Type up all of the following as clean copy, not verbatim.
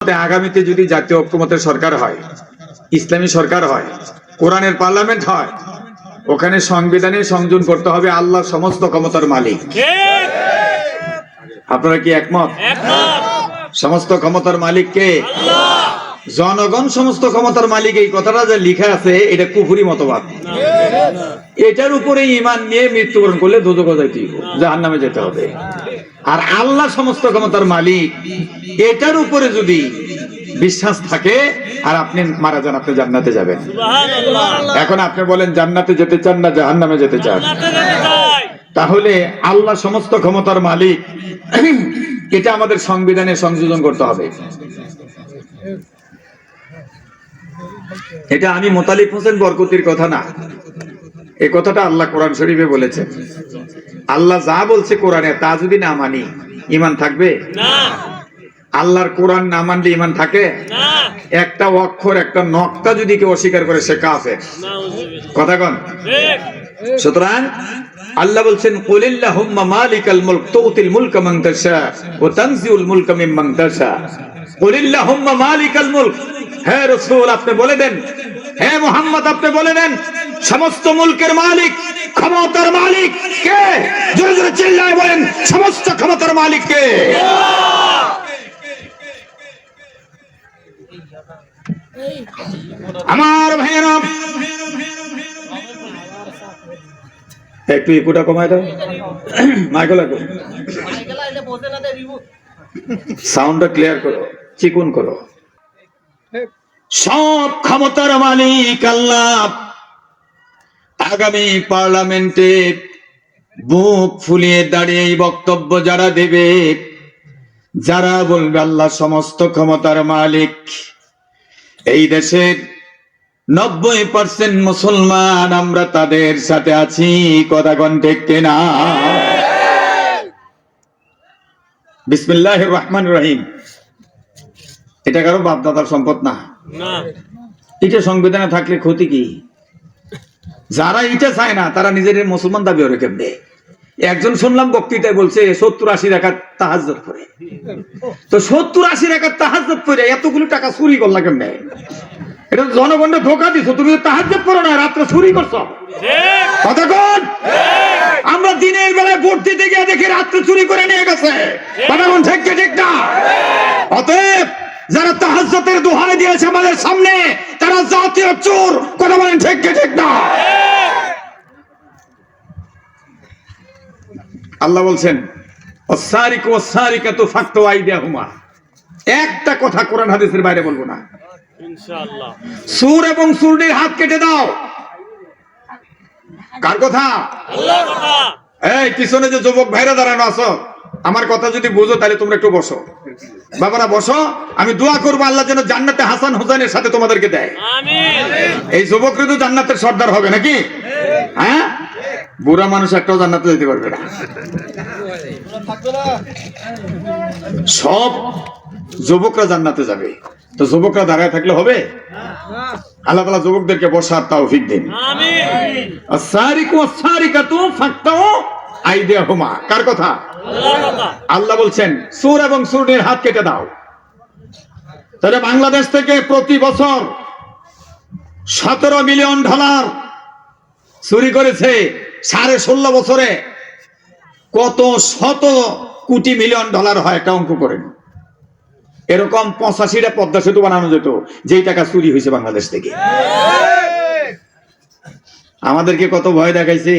আগামীতে যদি জাতীয় ঐক্যমতের সরকার হয়, ইসলামী সরকার হয়, কোরআনের পার্লামেন্ট হয়, ওখানে সংবিধানে সংযোজন করতে হবে আল্লাহ সমস্ত ক্ষমতার মালিক। আপনারা কি একমত? সমস্ত ক্ষমতার মালিক কে? জনগণ সমস্ত ক্ষমতার মালিক। এই কথাটা যে লিখা আছে এটা কুফরি মতবাদ। এটার উপরে ঈমান নিয়ে মৃত্যুবরণ করলে দোজখে যাইতে হবে, জাহান্নামে যেতে হবে। আর আল্লাহ সমস্ত ক্ষমতার মালিক, এটার উপরে যদি বিশ্বাস থাকে আর আপনি মারা যান, আপনি জান্নাতে যাবেন। এখন আপনি বলেন জান্নাতে যেতে চান না জাহান্নামে যেতে চান? তাহলে আল্লাহ সমস্ত ক্ষমতার মালিক, এটা আমাদের সংবিধানে সংযোজন করতে হবে। এটা আমি মোতালিব হোসেন বরকতির কথা না, এই কথাটা আল্লাহ কোরআন শরীফে বলেছেন। আল্লাহ যা বলছে কোরআনে তা যদি না মানি, ঈমান থাকবে না। আল্লাহর কোরআন না মানলে ঈমান থাকে না। একটা অক্ষর, একটা নক্তা যদি কেউ অস্বীকার করে সে কাফের। কথা কোন? সুতরাং আল্লাহ বলছেন কুলিল্লাহুম্মা মালিকাল মুলক তুতিল মুলকা মান তাশা ওয়া তানজিউল মুলকা মিম্মান তাশা। কুলিল্লাহুম্মা মালিকাল মুলক, হে রাসূল আপনি বলে দেন, হে মুহাম্মদ আপনি বলে দেন, সমস্ত মুলকের মালিক, ক্ষমতার মালিক কে? জোরে জোরে চিল্লায় বলেন, সমস্ত ক্ষমতার মালিক কে? আমার ভাইয়েরা একটু ইকুটা কমায় দাও, মাইকেল সাউন্ডটা ক্লিয়ার করো, চিকুন করো। সব ক্ষমতার মালিক আল্লাহ। আগামী পার্লামেন্টে বুক ফুলিয়ে দাঁড়িয়ে এই বক্তব্য যারা দেবে, যারা বলবে আল্লাহ সমস্ত ক্ষমতার মালিক, এই দেশের 90% মুসলমান আমরা তাদের সাথে আছি। কথা কোন ঠিক কিনা? বিসমিল্লাহির রহমানির রহিম। এটা কারো বাপ দাদার সম্পদ না। এটা সংবিধানে থাকলে ক্ষতি কি? যারা এটা চায় না তারা নিজেদের মুসলমান দাবি করে কেমনে? একজন শুনলাম বক্তৃতায় বলছে 70-80 রাকাত তাহাজ্জুদ পড়ে। তো 70-80 রাকাত তাহাজ্জুদ পড়ে এতগুলো টাকা চুরি করলা কেমনে? এটা জনগণকে ধোঁকা দিছো। তুমি তাহাজ্জুদ পড়ো না, রাত্রে চুরি করছো। কথা কোন? আমরা দিনের বেলায় ভোট দিতে গিয়ে দেখি রাত্রে চুরি করে নিয়ে গেছে। কথা কোন ঠিক কি ঠিক না? অতএব যারা তাহাজ্জুদের দোহাই দিয়েছে আমাদের সামনে, তারা জাতীয় চোর। কথা বলেন ঠিক কি ঠিক না? আল্লাহ বলছেন ওয়াসারিকু ওয়াসারিকাতু ফাকতু আইদিয়াহুমা। একটা কথা কোরআন হাদিসের বাইরে বলবো না, ইনশাআল্লাহ। সূর এবং সূরনির হাত কেটে দাও। কার কথা? আল্লাহর কথা। এই পিছনে যে যুবক ভাইরা দাঁড়ানো আছো, আমার কথা যদি বুঝো তাহলে তোমরা একটু বসো। বাবারা বসো, আমি দোয়া করবো আল্লাহ যেন জান্নাতে হাসান হোসেনের সাথে তোমাদেরকে দেয়। আমিন। এই যুবকরা তো জান্নাতের সর্দার হবে নাকি? হ্যাঁ, বুড়া মানুষ একটাও জান্নাতে যেতে পারবে না। সব যুবকরা জান্নাতে যাবে, তো যুবকরা দাঁড়ায় থাকলে হবে? আল্লাহ তাআলা যুবকদেরকে বসার তৌফিক দিন। আমিন। আস-সারিকু ওয়াস-সারিকাতু ফাকতু আইদিয়াহুমা। কার কথা? আল্লাহর কথা। আল্লাহ বলছেন সূর এবং সূরনির হাত কেটে দাও। তাহলে বাংলাদেশ থেকে প্রতি বছর $17 মিলিয়ন চুরি করেছে। 16.5 বছরে কত শত কোটি মিলিয়ন ডলার হয় একটা অঙ্ক করেন। এরকম 85টা পদ্মা সেতু বানানো যেত যেই টাকা চুরি হয়েছে বাংলাদেশ থেকে। আমাদেরকে কত ভয় দেখাইছে,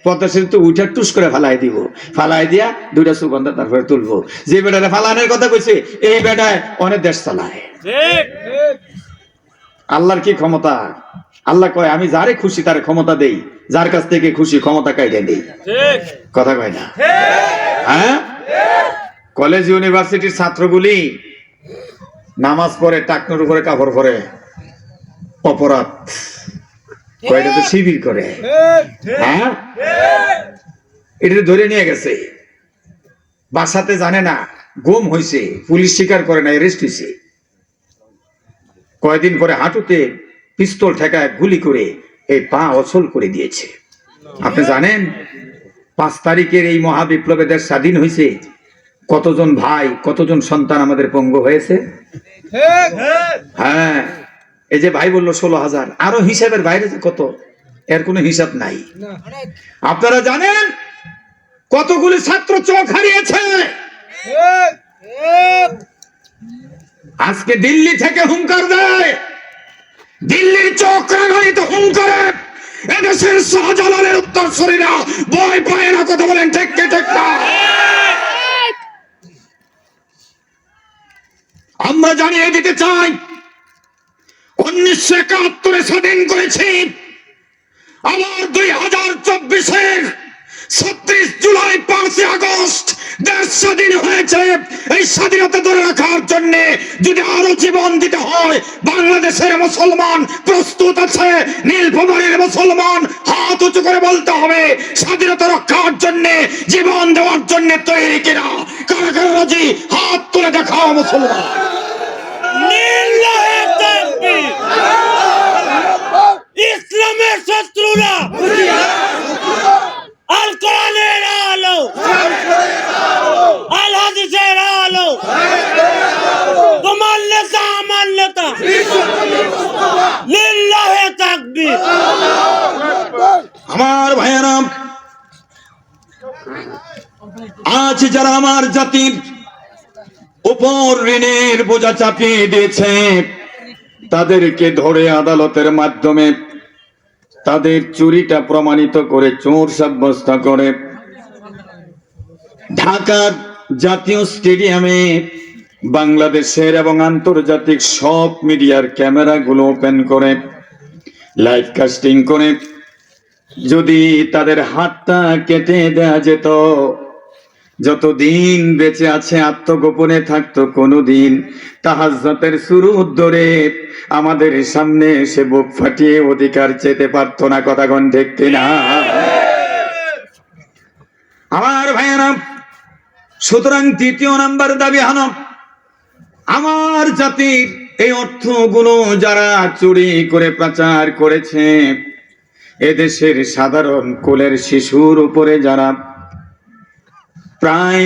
পদ্মা সেতু উঠে টুস করে ফালাই দিব, ফালাই দিয়া 2টা সুগন্ধা তারপরে তুলবো। যে বেটারে ফালানোর কথা কইছে এই বেটায় অনেক দেশ চালায়। আল্লাহর কি ক্ষমতা! আল্লাহ কয় আমি যারে খুশি তারে ক্ষমতা দেই, যার কাছ থেকে খুশি ক্ষমতা কাইটা দেই। কথা কয় না? হ্যাঁ, কলেজ ইউনিভার্সিটির ছাত্রগুলি নামাজ পড়ে টাকনোর উপরে কাপড় পরে, অপরাধ কয়টা তো শিবির করে। হ্যাঁ, এটা ধরে নিয়ে গেছে, বাসাতে জানে না, গুম হয়েছে, পুলিশ স্বীকার করে না, অ্যারেস্ট হয়েছে। কয়দিন পরে হাঁটুতে পিস্তল ঠেকায় গুলি করে এই পা অচল করে দিয়েছে। আপনি জানেন 5 তারিখের এই মহাবিপ্লবে দেশ স্বাধীন হয়েছে, কতজন ভাই, কতজন সন্তান আমাদের পঙ্গু হয়েছে। হ্যাঁ, এই যে ভাই বললো 16,000, আরো হিসাবের বাইরে যে কত, এর কোনো হিসাব নাই। আপনারা জানেন কতগুলি ছাত্র চোখ হারিয়েছে। আজকে দিল্লি থেকে হুঙ্কার দেয়, দিল্লির চোখ রাঙানিত হুঙ্কারে এদেশের শাহজালালের উত্তরসূরিরা ভয় পায় না। কথা বলেন ঠিক কি ঠিক না? আমরা জানিয়ে দিতে চাই, 1971 স্বাধীন করেছি, আবার 2024 36 জুলাই 5 আগস্ট দেশ স্বাধীন হয়েছে। এই স্বাধীনতা ধরে রাখার জন্য যদি আরো জীবন দিতে হয়, বাংলাদেশের মুসলমান প্রস্তুত আছে। নীলফামারীর মুসলমান হাত উঁচু করে বলতে হবে, স্বাধীনতা রক্ষার জন্য জীবন দেওয়ার জন্য তৈরি কিনা? কারা কারা রাজি? হাত তুলে দেখাও মুসলমান। ইসলামের শত্রুরা আল কোরআনের আলো, আল হাদিসের আলো, তোমার নেতা আমার নেতা, লিল্লাহে তাকবীর। আমার ভাইয়েরা, আজ যারা আমার জাতির উপর ঋণের বোঝা চাপিয়ে দিয়েছে, তাদেরকে ধরে আদালতের মাধ্যমে তাদের চুরিটা প্রমাণিত করে চোর সাব্যস্ত করে ঢাকার জাতীয় স্টেডিয়ামে বাংলাদেশের এবং আন্তর্জাতিক সব মিডিয়ার ক্যামেরাগুলো ওপেন করে লাইভ কাস্টিং করে যদি তাদের হাতটা কেটে দেয়া যেত, যতদিন বেঁচে আছে আত্মগোপনে থাকতো, কোনোদিন তাহাজ্জুদের সুরুদ ধরে আমাদের সামনে এসে বুক ফাটিয়ে অধিকার চেতে পারতো না। কথা কোন ঠিক কিনা? আমার ভাইয়েরা, সুতরাং তৃতীয় নাম্বার দাবি হলো, আমার জাতির এই অর্থগুলো যারা চুরি করে পাচার করেছে, এদেশের সাধারণ কোলের শিশুর উপরে যারা প্রায়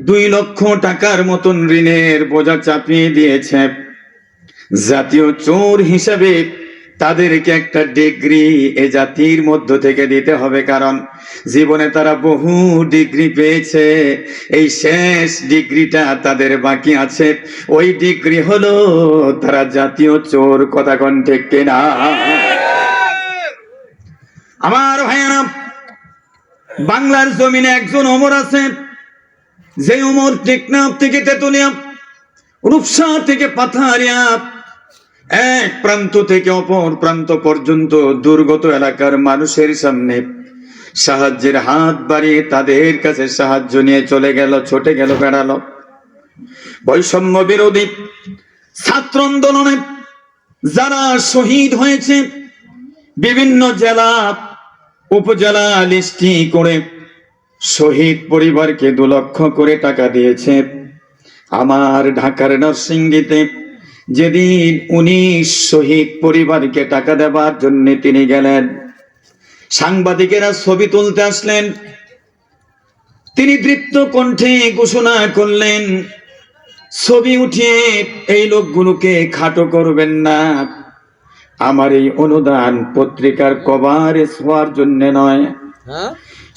2 লক্ষ টাকার মতন ঋণের বোঝা চাপিয়ে দিয়েছে, জাতীয় চোর হিসাবে তাদেরকে একটা ডিগ্রি এ জাতির মধ্য থেকে দিতে হবে। কারণ জীবনে তারা বহু ডিগ্রি পেয়েছে, এই শেষ ডিগ্রিটা তাদের বাকি আছে। ওই ডিগ্রি হলো তারা জাতীয় চোর। কথা কোন ঠিক কিনা? আমার ভাইয়েরা, বাংলার জমিনে একজন ওমর আছে, যে ওমর টেকনাফ থেকে তেতুলিয়া, রূপসা থেকে পাথারিয়া, এক প্রান্ত থেকে অপর প্রান্ত পর্যন্ত দুর্গত এলাকার মানুষের সামনে সাহায্যের হাত বাড়িয়ে তাদের কাছে সাহায্য নিয়ে চলে গেল, ছুটে গেল, বেড়ালো। বৈষম্য বিরোধী ছাত্র আন্দোলনে যারা শহীদ হয়েছে, বিভিন্ন জেলা উপজেলা লিস্টি করে শহীদ পরিবারকে 2 লক্ষ করে টাকা দিয়েছে। আমার ঢাকার নরসিংদীতে যেদিন 19 শহীদ পরিবারকে টাকা দেবার জন্য তিনি গেলেন, সাংবাদিকেরা ছবি তুলতে আসলেন, তিনি দৃপ্ত কণ্ঠে ঘোষণা করলেন, ছবি উঠিয়ে এই লোকগুলোকে খাটো করবেন না। আমার এই অনুদান পত্রিকার কভারেজ হওয়ার জন্য নয়,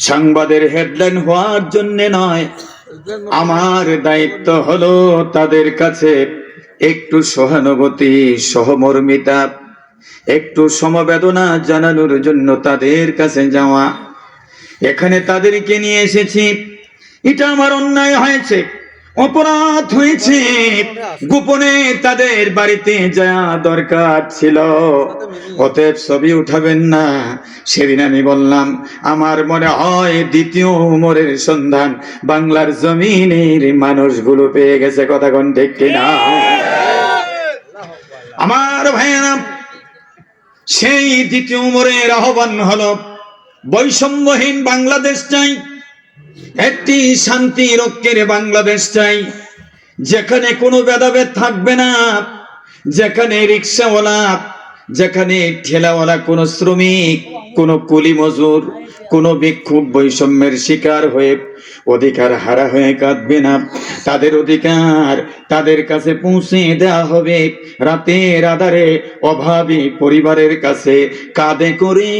সংবাদের হেডলাইন হওয়ার জন্য নয়, আমার দায়িত্ব হলো তাদের কাছে একটু সহানুভূতি, সহমর্মিতা, একটু সমবেদনা জানানোর জন্য তাদের কাছে যাওয়া। এখানে তাদেরকে নিয়ে এসেছি, এটা আমার অন্যায় হয়েছে, অপরাধ হয়েছে, গোপনে তাদের বাড়িতে যাওয়া দরকার ছিল, অতএব ছবি উঠাবেন না। সেদিন আমি বললাম, আমার মনে হয় দ্বিতীয় ওমরের সন্ধান বাংলার জমিনের মানুষগুলো পেয়ে গেছে। কথা কোন ঠিক কিনা? আমার ভাইয়েরা, সেই দ্বিতীয় ওমরের আহ্বান হলো, বৈষম্যহীন বাংলাদেশ চাই, একটি শান্তি রক্ষের বাংলাদেশ চাই, যেখানে কোনো ভেদাভেদ থাকবে না, যেখানে রিক্সাওয়ালা, যেখানে ঠেলাওয়ালা, কোনো শ্রমিক, কোনো কুলি মজুর, কোনো ভিক্ষুক বৈষম্যের শিকার হয়ে অধিকার হারা হয়ে কাঁদবে না, তাদের অধিকার তাদের কাছে পৌঁছে দেওয়া হবে। রাতের আধারে অভাবী পরিবারের কাছে কাঁধে করে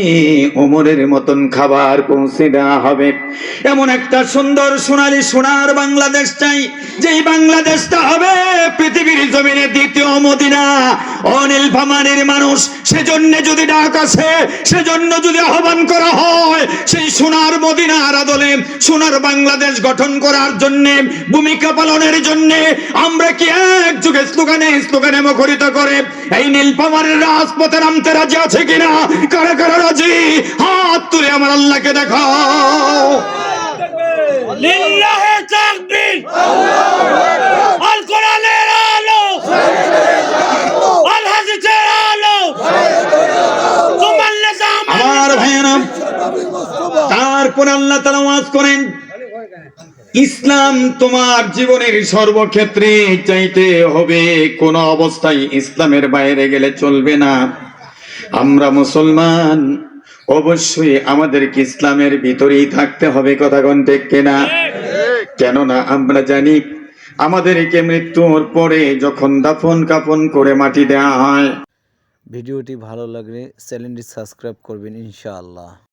ওমরের মতন খাবার পৌঁছে দেওয়া হবে। এমন একটা সুন্দর সোনালী সোনার বাংলাদেশ চাই, যেই বাংলাদেশটা হবে পৃথিবীর জমিনে দ্বিতীয় মদিনা। অনিল ভামানের মানুষ, সেজন্য যদি ডাক আসে, সেজন্য যদি আহ্বান করা হয়, সেই সোনার মদিনার আদলে সোনার বাংলাদেশ গঠন করার জন্য, ভূমিকা পালনের জন্য আমরা কি এক যুগে স্লোগানে মুখরিত করে এই নীলফামারীর রাজপথে নামতে রাজি আছে কিনা? কারা কারা রাজি? হাত তুলে আমার আল্লাহকে দেখাও। লিল্লাহি তাকবীর। আল কোরআনের আলো, আল হাদিসের আলো, তোমার নিজাম। আমার ভাইয়েরা, তারপর আল্লাহ তাআলা ওয়াজ করেন, ইসলাম তোমার জীবনের সর্বক্ষেত্রে চাইতে হবে, কোন অবস্থায় ইসলামের বাইরে গেলে চলবে না। আমরা মুসলমান, অবশ্যই আমাদেরকে ইসলামের ভিতরেই থাকতে হবে। কথা কোন ঠিক কিনা? কেননা আমরা জানি আমাদেরকে মৃত্যুর পরে যখন দাফন কাফন করে মাটি দেওয়া হয়। ভিডিওটি ভালো লাগলে চ্যানেলটি সাবস্ক্রাইব করবেন ইনশাআল্লাহ।